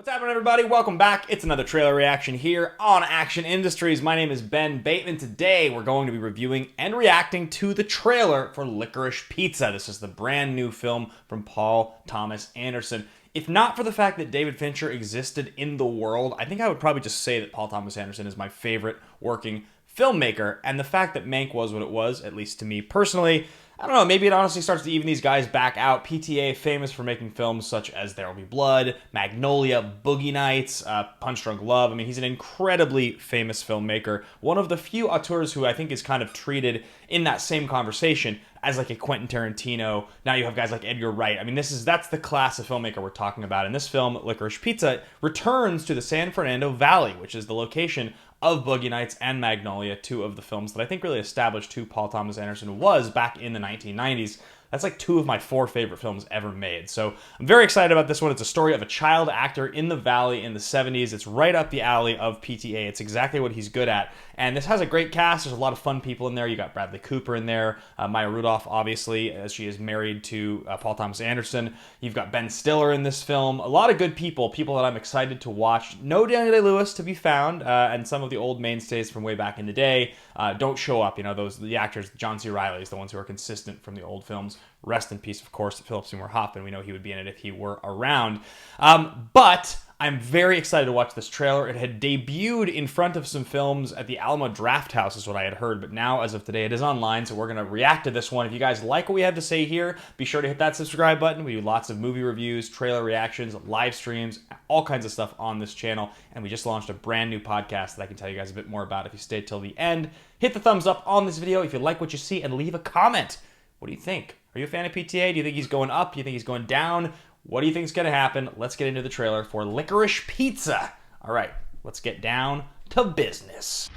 What's happening, everybody? Welcome back. It's another trailer reaction here on Action Industries. My name is Ben Bateman. Today, we're going to be reviewing and reacting to the trailer for Licorice Pizza. This is the brand new film from Paul Thomas Anderson. If not for the fact that David Fincher existed in the world, I think I would probably just say that Paul Thomas Anderson is my favorite working filmmaker. And the fact that Mank was what it was, at least to me personally, I don't know, maybe it honestly starts to even these guys back out. PTA, famous for making films such as There Will Be Blood, Magnolia, Boogie Nights, Punch Drunk Love. I mean, he's an incredibly famous filmmaker. One of the few auteurs who I think is kind of treated in that same conversation as like a Quentin Tarantino. Now you have guys like Edgar Wright. I mean, that's the class of filmmaker we're talking about. And this film, Licorice Pizza, returns to the San Fernando Valley, which is the location of Boogie Nights and Magnolia, two of the films that I think really established who Paul Thomas Anderson was back in the 1990s. That's like two of my four favorite films ever made. So I'm very excited about this one. It's a story of a child actor in the Valley in the 70s. It's right up the alley of PTA. It's exactly what he's good at. And this has a great cast. There's a lot of fun people in there. You got Bradley Cooper in there. Maya Rudolph, obviously, as she is married to Paul Thomas Anderson. You've got Ben Stiller in this film. A lot of good people that I'm excited to watch. No Daniel Day-Lewis to be found, and some of the old mainstays from way back in the day don't show up. You know, the actors, John C. Reilly's, the ones who are consistent from the old films. Rest in peace, of course, Philip Seymour Hoffman. We know he would be in it if he were around. But I'm very excited to watch this trailer. It had debuted in front of some films at the Alamo Drafthouse is what I had heard, but now, as of today, it is online, so we're going to react to this one. If you guys like what we have to say here, be sure to hit that subscribe button. We do lots of movie reviews, trailer reactions, live streams, all kinds of stuff on this channel, and we just launched a brand new podcast that I can tell you guys a bit more about if you stay till the end. Hit the thumbs up on this video if you like what you see, and leave a comment. What do you think? Are you a fan of PTA? Do you think he's going up? Do you think he's going down? What do you think is going to happen? Let's get into the trailer for Licorice Pizza. All right, let's get down to business.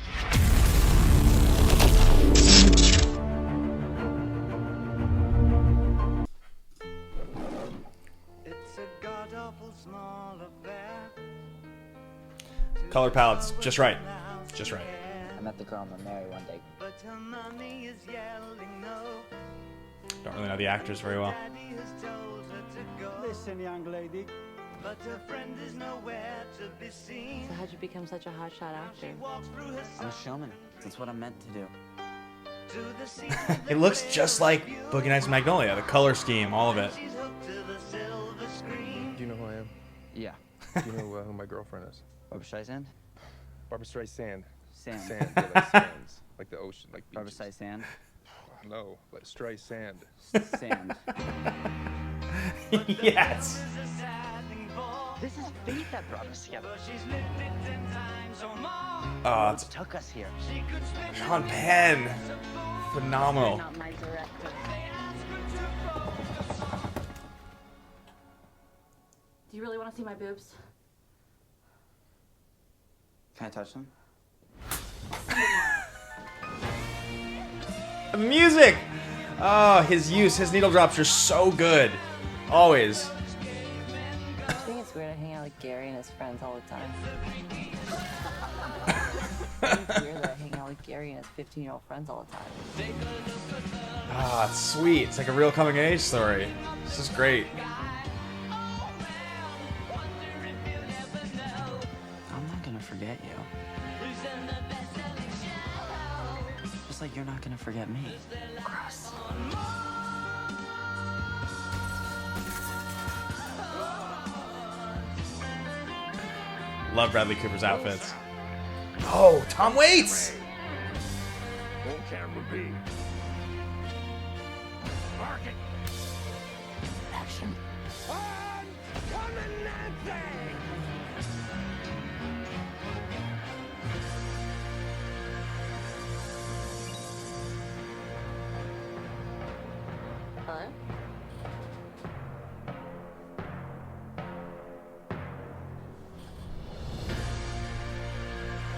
Color palette's just right. Just right. I met the girl I'm gonna marry one day. Don't really know the actors very well. Listen, young lady. But her friend is nowhere to be seen. So how'd you become such a hotshot actor? I'm a showman. That's what I'm meant to do. It looks just like Boogie Nights and Magnolia. The color scheme, all of it. Do you know who I am? Yeah. Do you know who my girlfriend is? Barbara Streisand? Barbara Streisand. Sand. Sand, yeah, like sands. Like the ocean, like Barbara beaches. Streisand? No, like Streisand. Sand. Yes. This is fate that brought us together. Oh, it's Took us here. Sean Penn. Phenomenal. Not my director. Do you really want to see my boobs? Can I touch them? The music. Oh, his needle drops are so good. Always. I think it's weird I hang out with Gary and his friends all the time. It's weird that I hang out with Gary and his 15-year-old friends all the time. Ah, it's sweet. It's like a real coming of age story. This is great. I'm not gonna forget you. Just like you're not gonna forget me. Gross. Love Bradley Cooper's outfits. Oh, Tom Waits. On camera B. Mark it. Action. Coming Nancy! Hello?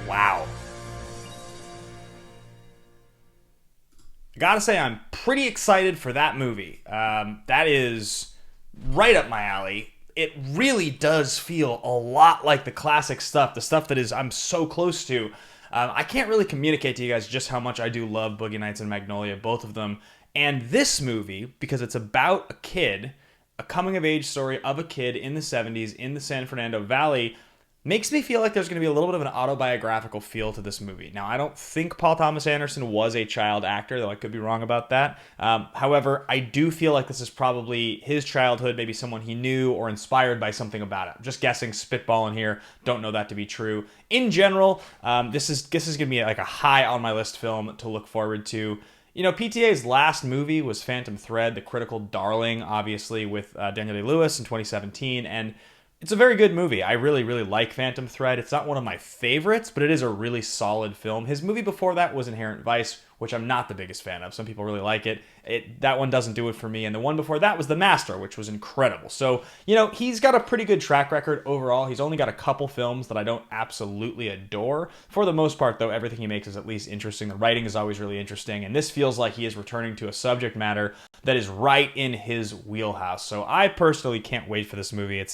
Wow. I gotta say, I'm pretty excited for that movie. That is right up my alley. It really does feel a lot like the classic stuff, the stuff that I'm so close to. I can't really communicate to you guys just how much I do love Boogie Nights and Magnolia, both of them. And this movie, because it's about a kid a coming-of-age story of a kid in the 70s in the San Fernando Valley makes me feel like there's going to be a little bit of an autobiographical feel to this movie. Now, I don't think Paul Thomas Anderson was a child actor, though I could be wrong about that. However, I do feel like this is probably his childhood, maybe someone he knew or inspired by something about it. I'm just guessing, spitballing here. Don't know that to be true. In general, this is going to be like a high on my list film to look forward to. You know, PTA's last movie was Phantom Thread, the critical darling, obviously, with Daniel Day-Lewis in 2017, and it's a very good movie. I really, really like Phantom Thread. It's not one of my favorites, but it is a really solid film. His movie before that was Inherent Vice, which I'm not the biggest fan of. Some people really like it. That one doesn't do it for me. And the one before that was The Master, which was incredible. So, you know, he's got a pretty good track record overall. He's only got a couple films that I don't absolutely adore. For the most part, though, everything he makes is at least interesting. The writing is always really interesting. And this feels like he is returning to a subject matter that is right in his wheelhouse. So I personally can't wait for this movie.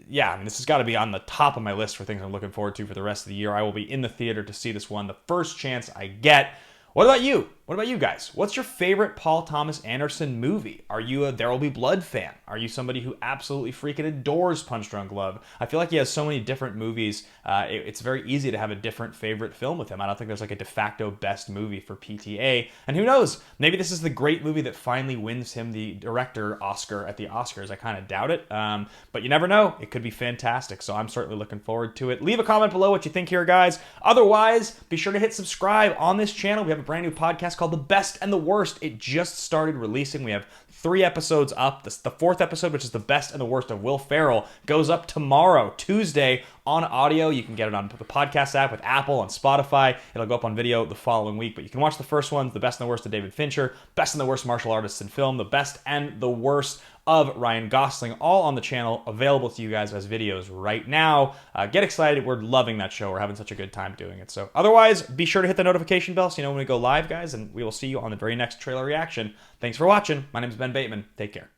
Yeah, I mean, this has got to be on the top of my list for things I'm looking forward to for the rest of the year. I will be in the theater to see this one the first chance I get. What about you? What about you guys? What's your favorite Paul Thomas Anderson movie? Are you a There Will Be Blood fan? Are you somebody who absolutely freaking adores Punch Drunk Love? I feel like he has so many different movies. It's very easy to have a different favorite film with him. I don't think there's like a de facto best movie for PTA. And who knows? Maybe this is the great movie that finally wins him the director Oscar at the Oscars. I kind of doubt it. But you never know. It could be fantastic. So I'm certainly looking forward to it. Leave a comment below what you think here, guys. Otherwise, be sure to hit subscribe on this channel. We have a brand new podcast called The Best and the Worst. It just started releasing. We have 3 episodes up. The 4th episode, which is The Best and the Worst of Will Ferrell, goes up tomorrow, Tuesday, on audio. You can get it on the podcast app with Apple, on Spotify. It'll go up on video the following week. But you can watch the first ones, The Best and the Worst of David Fincher, Best and the Worst Martial Artists in Film, The Best and the Worst of Ryan Gosling, all on the channel, available to you guys as videos right now. Get excited. We're loving that show. We're having such a good time doing it. So otherwise, be sure to hit the notification bell so you know when we go live, guys, and we will see you on the very next trailer reaction. Thanks for watching. My name is Ben Bateman. Take care.